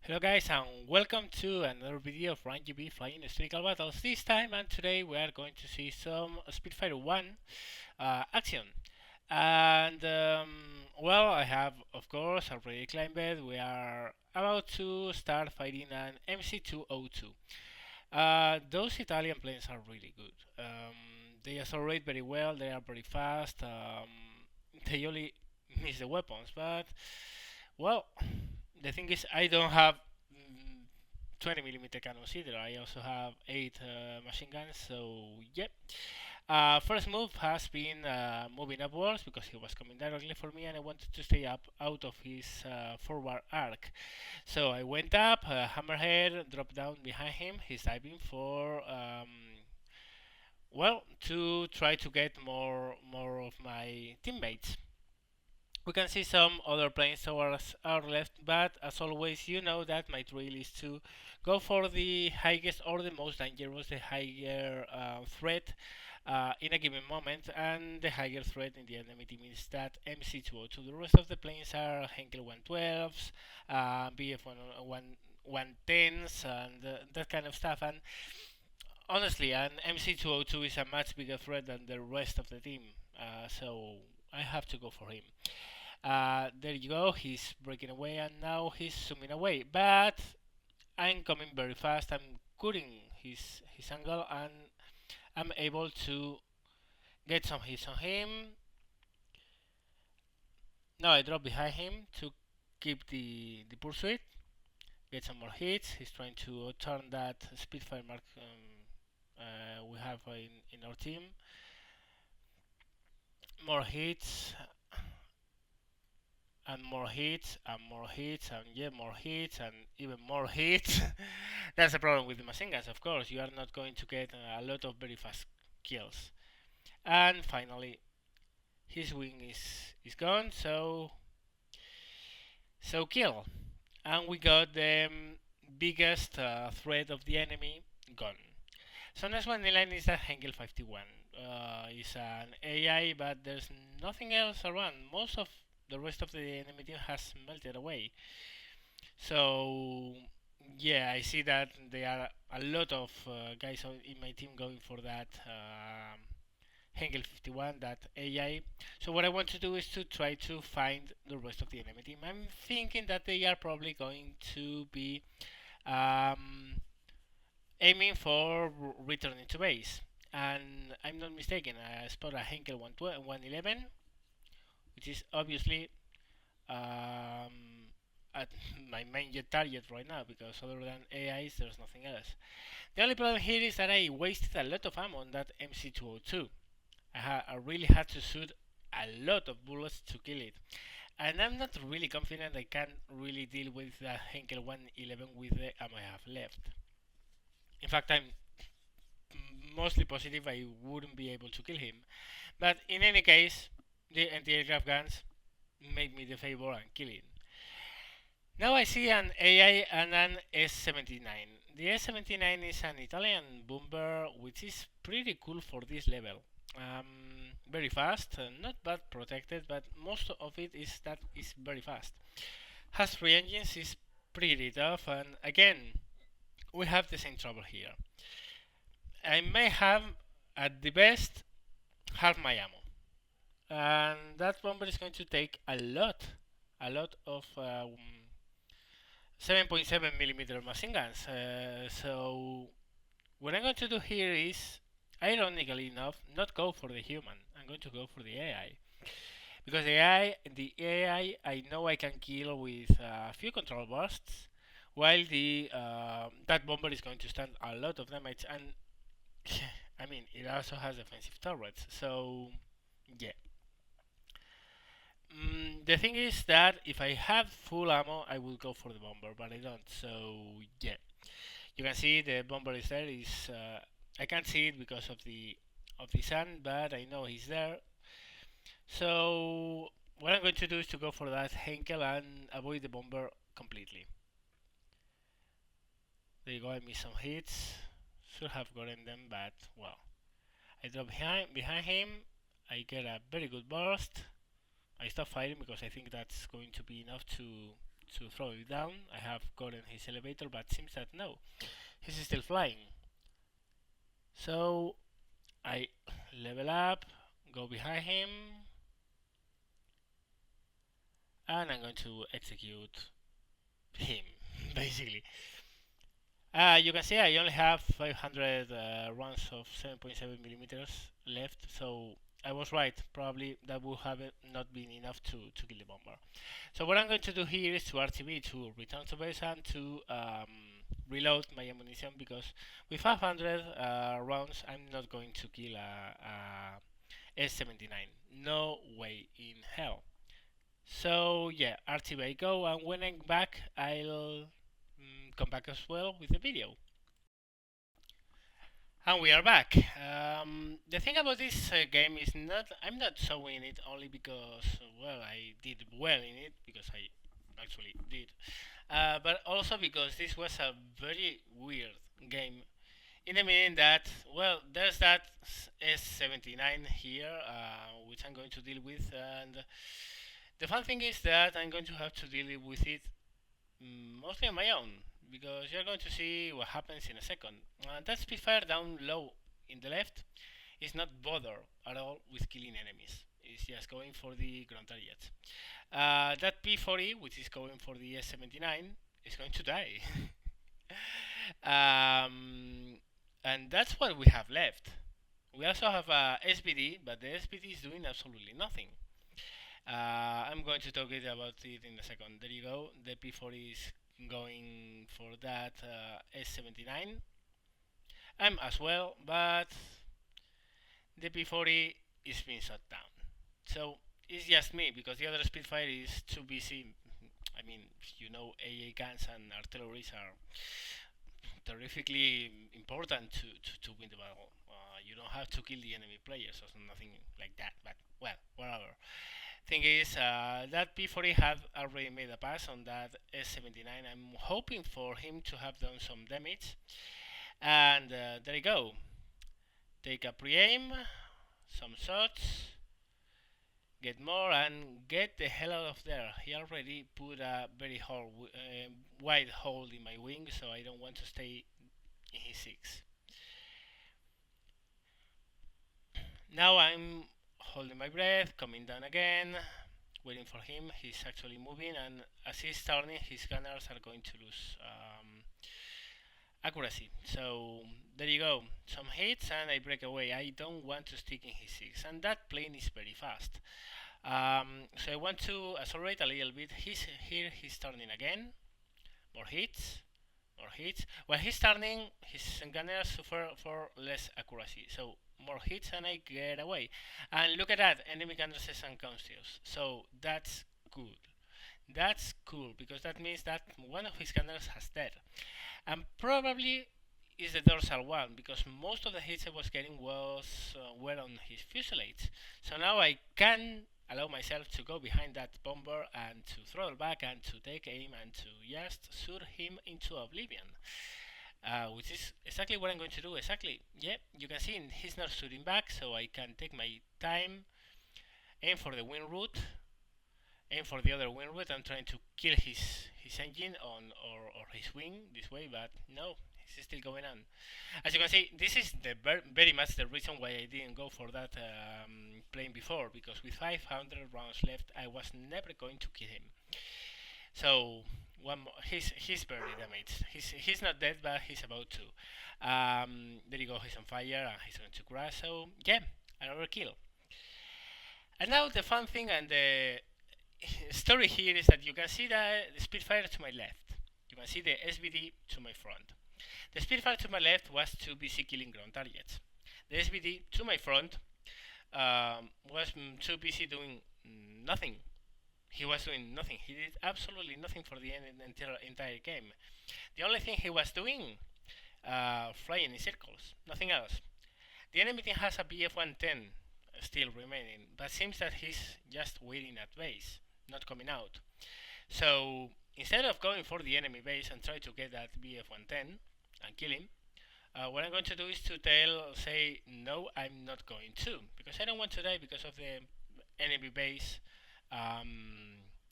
Hello guys and welcome to another video of RunGB Flying Historical Battles. This time and today we are going to see some Spitfire I action. And well, I have of course already climbed it. We are about to start fighting an MC202. Those Italian planes are really good. They accelerate very well, they are very fast. They only miss the weapons, but well, the thing is, I don't have 20 mm cannons either. I also have 8 machine guns, so yeah. First move has been moving upwards because he was coming directly for me and I wanted to stay up out of his forward arc. So I went up, hammerhead, dropped down behind him. He's diving for well, to try to get more of my teammates. We can see some other planes towards our left, but as always, you know that my drill is to go for the highest or the most dangerous, the higher threat in a given moment, and the higher threat in the enemy team is that MC202. The rest of the planes are Henkel 112s, BF 110s, and that kind of stuff. And honestly, an MC202 is a much bigger threat than the rest of the team, so I have to go for him. There you go, he's breaking away and now he's zooming away. But I'm coming very fast, I'm cutting his angle and I'm able to get some hits on him. Now I drop behind him to keep the pursuit, get some more hits. He's trying to turn that Spitfire mark we have in our team. More hits, and more hits and more hits and yet more hits and even more hits. That's the problem with the machine guns, of course. You are not going to get a lot of very fast kills. And finally, his wing is gone, so kill. And we got the biggest threat of the enemy gone. So next one in line is that Hengel 51. It's an AI, but there's nothing else around. Most of the rest of the enemy team has melted away. So yeah, I see that there are a lot of guys in my team going for that Hengel 51, that AI. So what I want to do is to try to find the rest of the enemy team. I'm thinking that they are probably going to be um, aiming for returning to base. And I'm not mistaken, I spot a Henkel 111, which is obviously at my main target right now, because other than AIs there's nothing else. The only problem here is that I wasted a lot of ammo on that MC202. I really had to shoot a lot of bullets to kill it, and I'm not really confident I can really deal with the Henkel 111 with the ammo I have left. In fact, I'm mostly positive I wouldn't be able to kill him, but in any case, the anti-aircraft guns made me the favor and kill him. Now I see an AI and an S79. The S79 is an Italian bomber which is pretty cool for this level. Very fast, not bad protected, but most of it is that is very fast. Has 3 engines, is pretty tough, and again, we have the same trouble here. I may have, at the best, half my ammo, and that bomber is going to take a lot of 7.7 millimeter machine guns. So what I'm going to do here is, ironically enough, not go for the human. I'm going to go for the AI, because the AI I know I can kill with a few control bursts, while the that bomber is going to stand a lot of damage, and I mean it also has offensive turrets. So yeah. The thing is that if I have full ammo, I will go for the bomber, but I don't. So yeah, you can see the bomber is there. I can't see it because of the sun, but I know he's there. So what I'm going to do is to go for that Henkel and avoid the bomber completely. There you go. I missed some hits. Should have gotten them, but well, I drop behind him. I get a very good burst. I stop fighting because I think that's going to be enough to throw it down. I have gotten his elevator, but seems that no, he's still flying. So I level up, go behind him, and I'm going to execute him, basically. You can see I only have 500 rounds of 7.7 millimeters left, so I was right. Probably that would have not been enough to kill the bomber. So what I'm going to do here is to RTB to return to base and to reload my ammunition, because with 500 rounds I'm not going to kill a S79. No way in hell. So yeah, RTB I go, and when I'm back I'll come back as well with the video. And we are back. The thing about this game is I'm not showing it only because, well, I did well in it, because I actually did, but also because this was a very weird game. In the meaning that, well, there's that S79 here, which I'm going to deal with, and the fun thing is that I'm going to have to deal with it mostly on my own, because you're going to see what happens in a second. That Spitfire down low in the left is not bothered at all with killing enemies. It's just going for the ground targets. That P40, which is going for the S79, is going to die. And that's what we have left. We also have a SBD, but the SBD is doing absolutely nothing. I'm going to talk about it in a second. There you go. The P40 is going for that S79. I'm as well, but the P40 is being shut down. So it's just me, because the other Spitfire is too busy. I mean, you know, AA guns and artilleries are terrifically important to win the battle. You don't have to kill the enemy players or nothing like that, but well, whatever. Thing is, that P40 had already made a pass on that S79. I'm hoping for him to have done some damage, and there you go. Take a pre-aim, some shots, get more, and get the hell out of there. He already put a very wide hole in my wing, so I don't want to stay in his 6. Now I'm holding my breath, coming down again, waiting for him. He's actually moving, and as he's turning, his gunners are going to lose accuracy. So there you go, some hits and I break away. I don't want to stick in his 6, and that plane is very fast. So I want to accelerate a little bit. He's turning again. More hits. More hits. While he's turning, his gunners suffer for less accuracy. So more hits and I get away. And look at that, enemy gunners is unconscious. So that's good. That's cool, because that means that one of his gunners has dead. And probably is the dorsal one, because most of the hits I was getting were on his fuselage. So now I can allow myself to go behind that bomber and to throttle back and to take aim and to just shoot him into oblivion. Which is exactly what I'm going to do. Exactly. Yeah, you can see he's not shooting back, so I can take my time, aim for the wind route, aim for the other wind route. I'm trying to kill his engine or his wing this way, but no, he's still going on. As you can see, this is very much the reason why I didn't go for that plane before, because with 500 rounds left, I was never going to kill him. So one more, he's barely damaged. He's not dead, but he's about to. There you go. He's on fire and he's going to crash. So yeah, another kill. And now the fun thing and the story here is that you can see the Spitfire to my left. You can see the SBD to my front. The Spitfire to my left was too busy killing ground targets. The SBD to my front was too busy doing nothing. He was doing nothing. He did absolutely nothing for the entire game. The only thing he was doing, flying in circles, nothing else. The enemy team has a BF-110 still remaining, but seems that he's just waiting at base, not coming out. So instead of going for the enemy base and try to get that BF-110 and kill him, what I'm going to do is to say, no, I'm not going to, because I don't want to die because of the enemy base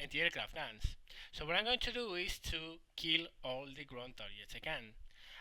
anti-aircraft guns. So what I'm going to do is to kill all the ground targets again.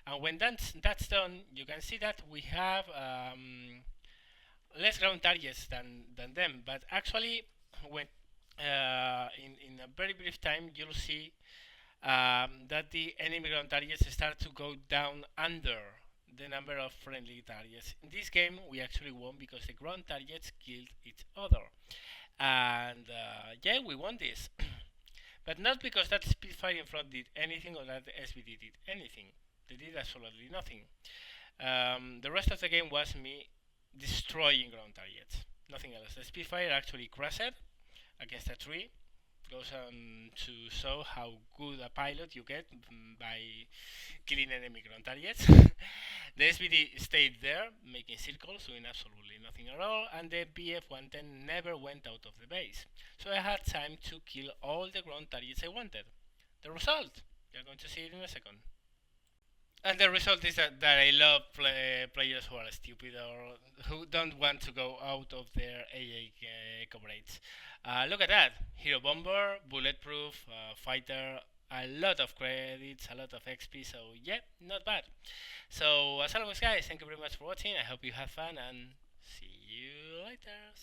And when that's done, you can see that we have less ground targets than them. But actually, when in a very brief time, you'll see that the enemy ground targets start to go down under the number of friendly targets. In this game, we actually won because the ground targets killed each other. And yeah, we won this. But not because that Spitfire in front did anything or that the SVD did anything. They did absolutely nothing. The rest of the game was me destroying ground targets. Nothing else. The Spitfire actually crashed against a tree. Goes on to show how good a pilot you get by killing enemy ground targets. The SVD stayed there, making circles, doing absolutely nothing at all, and the BF-110 never went out of the base. So I had time to kill all the ground targets I wanted. The result? You're going to see it in a second. And the result is that I love players who are stupid or who don't want to go out of their AA coverage. Look at that. Hero Bomber, Bulletproof, Fighter, a lot of credits, a lot of XP, so yeah, not bad. So as always guys, thank you very much for watching, I hope you have fun and see you later.